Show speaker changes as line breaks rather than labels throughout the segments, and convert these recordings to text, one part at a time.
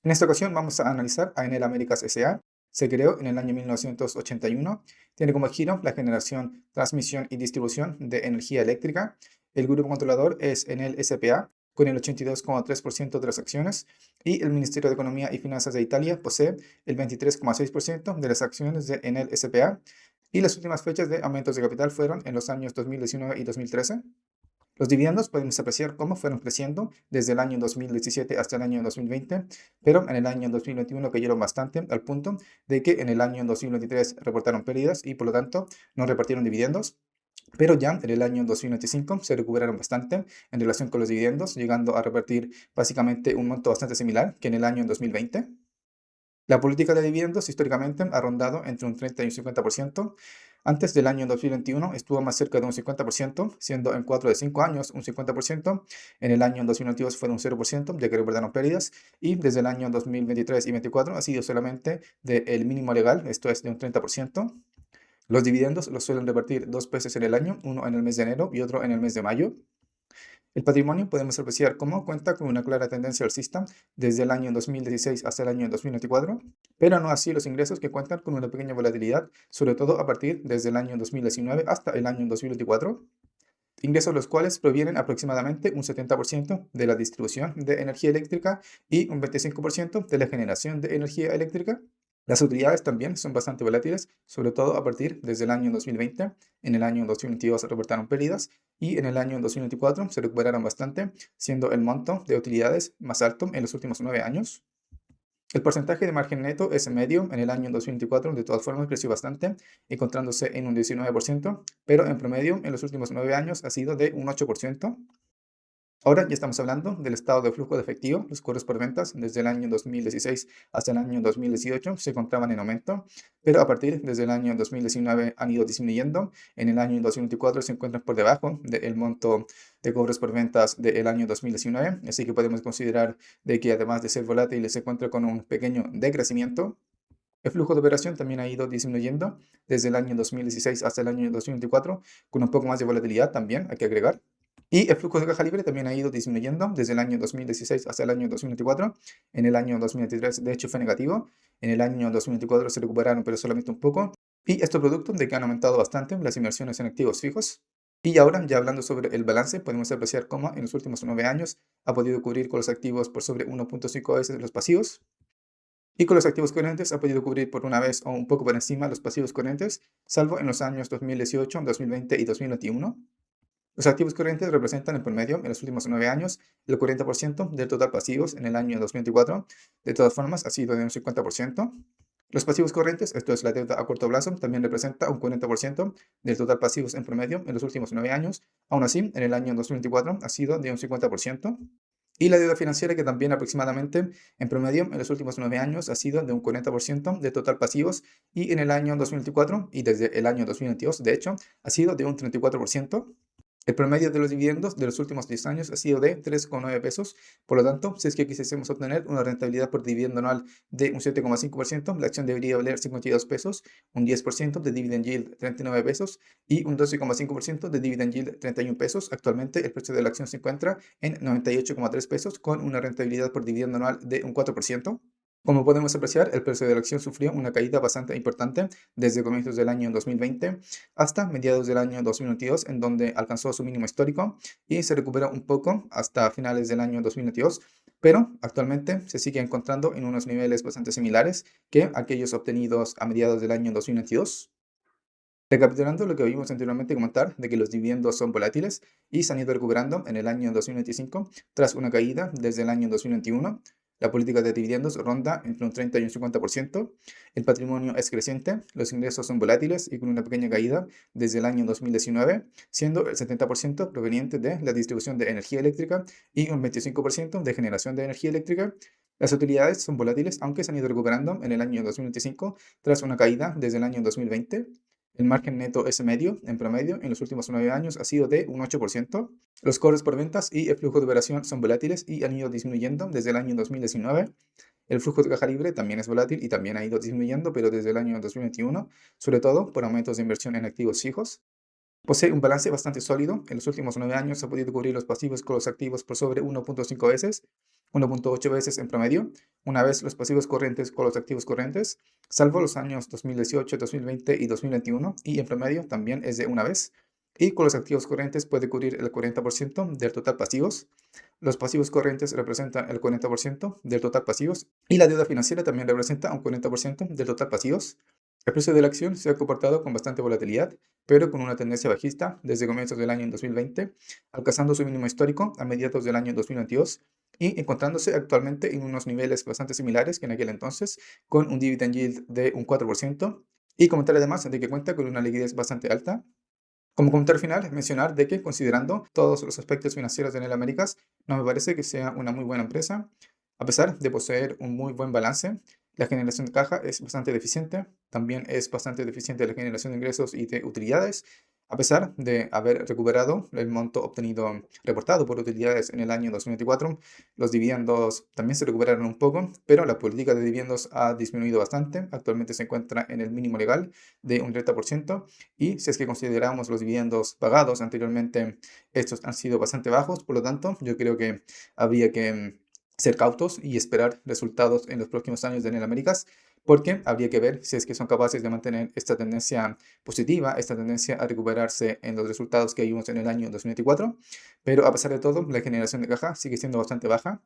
En esta ocasión vamos a analizar a Enel Américas S.A. Se creó en el año 1981. Tiene como giro la generación, transmisión y distribución de energía eléctrica. El grupo controlador es Enel S.p.A. con el 82,3% de las acciones y el Ministerio de Economía y Finanzas de Italia posee el 23,6% de las acciones de Enel S.p.A. Y las últimas fechas de aumentos de capital fueron en los años 2019 y 2013. Los dividendos podemos apreciar cómo fueron creciendo desde el año 2017 hasta el año 2020, pero en el año 2021 cayeron bastante al punto de que en el año 2023 reportaron pérdidas y por lo tanto no repartieron dividendos. Pero ya en el año 2025 se recuperaron bastante en relación con los dividendos, llegando a repartir básicamente un monto bastante similar que en el año 2020. La política de dividendos históricamente ha rondado entre un 30 y un 50%. Antes del año 2021 estuvo más cerca de un 50%, siendo en 4 de 5 años un 50%. En el año 2022 fue de un 0%, ya que reportaron pérdidas. Y desde el año 2023 y 2024 ha sido solamente del mínimo legal, esto es de un 30%. Los dividendos los suelen repartir dos veces en el año, uno en el mes de enero y otro en el mes de mayo. El patrimonio podemos apreciar cómo cuenta con una clara tendencia alcista desde el año 2016 hasta el año 2024, pero no así los ingresos que cuentan con una pequeña volatilidad, sobre todo a partir desde el año 2019 hasta el año 2024, ingresos los cuales provienen aproximadamente un 70% de la distribución de energía eléctrica y un 25% de la generación de energía eléctrica. Las utilidades también son bastante volátiles, sobre todo a partir desde el año 2020. En el año 2022 se reportaron pérdidas y en el año 2024 se recuperaron bastante, siendo el monto de utilidades más alto en los últimos 9 años. El porcentaje de margen neto es medio en el año 2024, de todas formas creció bastante, encontrándose en un 19%, pero en promedio en los últimos 9 años ha sido de un 8%. Ahora ya estamos hablando del estado de flujo de efectivo. Los cobros por ventas desde el año 2016 hasta el año 2018 se encontraban en aumento, pero a partir desde el año 2019 han ido disminuyendo. En el año 2024 se encuentran por debajo del monto de cobros por ventas del año 2019, así que podemos considerar de que además de ser volátil se encuentra con un pequeño decrecimiento. El flujo de operación también ha ido disminuyendo desde el año 2016 hasta el año 2024, con un poco más de volatilidad también, hay que agregar. Y el flujo de caja libre también ha ido disminuyendo desde el año 2016 hasta el año 2024. En el año 2023, de hecho, fue negativo. En el año 2024 se recuperaron, pero solamente un poco. Y esto producto de que han aumentado bastante las inversiones en activos fijos. Y ahora, ya hablando sobre el balance, podemos apreciar cómo en los últimos 9 años ha podido cubrir con los activos por sobre 1,5 veces los pasivos. Y con los activos corrientes ha podido cubrir por una vez o un poco por encima los pasivos corrientes, salvo en los años 2018, 2020 y 2021. Los activos corrientes representan en promedio en los últimos 9 años el 40% del total pasivos en el año 2024. De todas formas, ha sido de un 50%. Los pasivos corrientes, esto es la deuda a corto plazo, también representa un 40% del total pasivos en promedio en los últimos 9 años. Aún así, en el año 2024 ha sido de un 50%. Y la deuda financiera, que también aproximadamente en promedio en los últimos 9 años ha sido de un 40% de total pasivos y en el año 2024 y desde el año 2022, de hecho, ha sido de un 34%. El promedio de los dividendos de los últimos 10 años ha sido de 3,9 pesos. Por lo tanto, si es que quisiésemos obtener una rentabilidad por dividendo anual de un 7,5%, la acción debería valer 52 pesos, un 10% de dividend yield 39 pesos y un 12,5% de dividend yield 31 pesos. Actualmente el precio de la acción se encuentra en 98,3 pesos con una rentabilidad por dividendo anual de un 4%. Como podemos apreciar, el precio de la acción sufrió una caída bastante importante desde comienzos del año 2020 hasta mediados del año 2022, en donde alcanzó su mínimo histórico y se recuperó un poco hasta finales del año 2022, pero actualmente se sigue encontrando en unos niveles bastante similares que aquellos obtenidos a mediados del año 2022. Recapitulando lo que vimos anteriormente, comentar de que los dividendos son volátiles y se han ido recuperando en el año 2025 tras una caída desde el año 2021. La política de dividendos ronda entre un 30 y un 50%. El patrimonio es creciente, los ingresos son volátiles y con una pequeña caída desde el año 2019, siendo el 70% proveniente de la distribución de energía eléctrica y un 25% de generación de energía eléctrica. Las utilidades son volátiles, aunque se han ido recuperando en el año 2025 tras una caída desde el año 2020. El margen neto es medio, en promedio, en los últimos 9 años ha sido de un 8%. Los cobros por ventas y el flujo de operación son volátiles y han ido disminuyendo desde el año 2019. El flujo de caja libre también es volátil y también ha ido disminuyendo, pero desde el año 2021, sobre todo por aumentos de inversión en activos fijos. Posee un balance bastante sólido. En los últimos 9 años ha podido cubrir los pasivos con los activos por sobre 1,5 veces. 1.8 veces en promedio, una vez los pasivos corrientes con los activos corrientes, salvo los años 2018, 2020 y 2021, y en promedio también es de una vez. Y con los activos corrientes puede cubrir el 40% del total pasivos. Los pasivos corrientes representan el 40% del total pasivos y la deuda financiera también representa un 40% del total pasivos. El precio de la acción se ha comportado con bastante volatilidad, pero con una tendencia bajista desde comienzos del año 2020, alcanzando su mínimo histórico a mediados del año 2022 y encontrándose actualmente en unos niveles bastante similares que en aquel entonces, con un dividend yield de un 4%, y comentar además de que cuenta con una liquidez bastante alta. Como comentario final, mencionar de que considerando todos los aspectos financieros de Enel Américas, no me parece que sea una muy buena empresa, a pesar de poseer un muy buen balance. La generación de caja es bastante deficiente, también es bastante deficiente la generación de ingresos y de utilidades, a pesar de haber recuperado el monto obtenido, reportado por utilidades en el año 2024. Los dividendos también se recuperaron un poco, pero la política de dividendos ha disminuido bastante. Actualmente se encuentra en el mínimo legal de un 30%. Y si es que consideramos los dividendos pagados anteriormente, estos han sido bastante bajos. Por lo tanto, yo creo que habría que ser cautos y esperar resultados en los próximos años de Enel Américas, porque habría que ver si es que son capaces de mantener esta tendencia positiva, esta tendencia a recuperarse en los resultados que vimos en el año 2024. Pero a pesar de todo, la generación de caja sigue siendo bastante baja.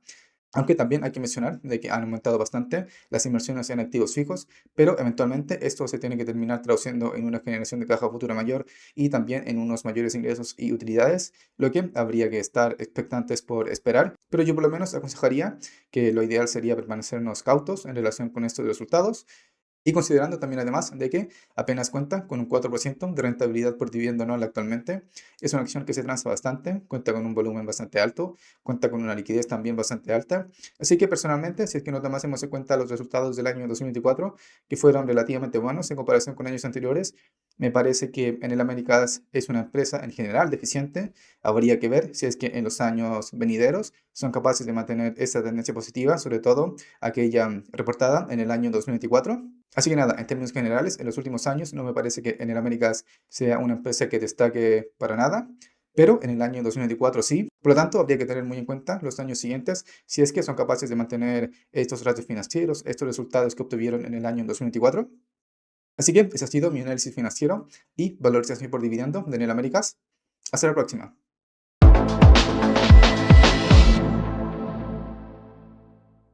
Aunque también hay que mencionar de que han aumentado bastante las inversiones en activos fijos, pero eventualmente esto se tiene que terminar traduciendo en una generación de caja futura mayor y también en unos mayores ingresos y utilidades, lo que habría que estar expectantes por esperar. Pero yo por lo menos aconsejaría que lo ideal sería permanecernos cautos en relación con estos resultados. Y considerando también además de que apenas cuenta con un 4% de rentabilidad por dividendo anual actualmente, es una acción que se transa bastante, cuenta con un volumen bastante alto, cuenta con una liquidez también bastante alta. Así que personalmente, si es que no tomásemos en cuenta los resultados del año 2024, que fueron relativamente buenos en comparación con años anteriores, me parece que Enel Américas es una empresa en general deficiente. Habría que ver si es que en los años venideros son capaces de mantener esta tendencia positiva, sobre todo aquella reportada en el año 2024. Así que nada, en términos generales, en los últimos años no me parece que Enel Américas sea una empresa que destaque para nada, pero en el año 2024 sí. Por lo tanto, habría que tener muy en cuenta los años siguientes si es que son capaces de mantener estos ratios financieros, estos resultados que obtuvieron en el año 2024. Así que ese ha sido mi análisis financiero y valorización por dividendo de Enel Américas. Hasta la próxima.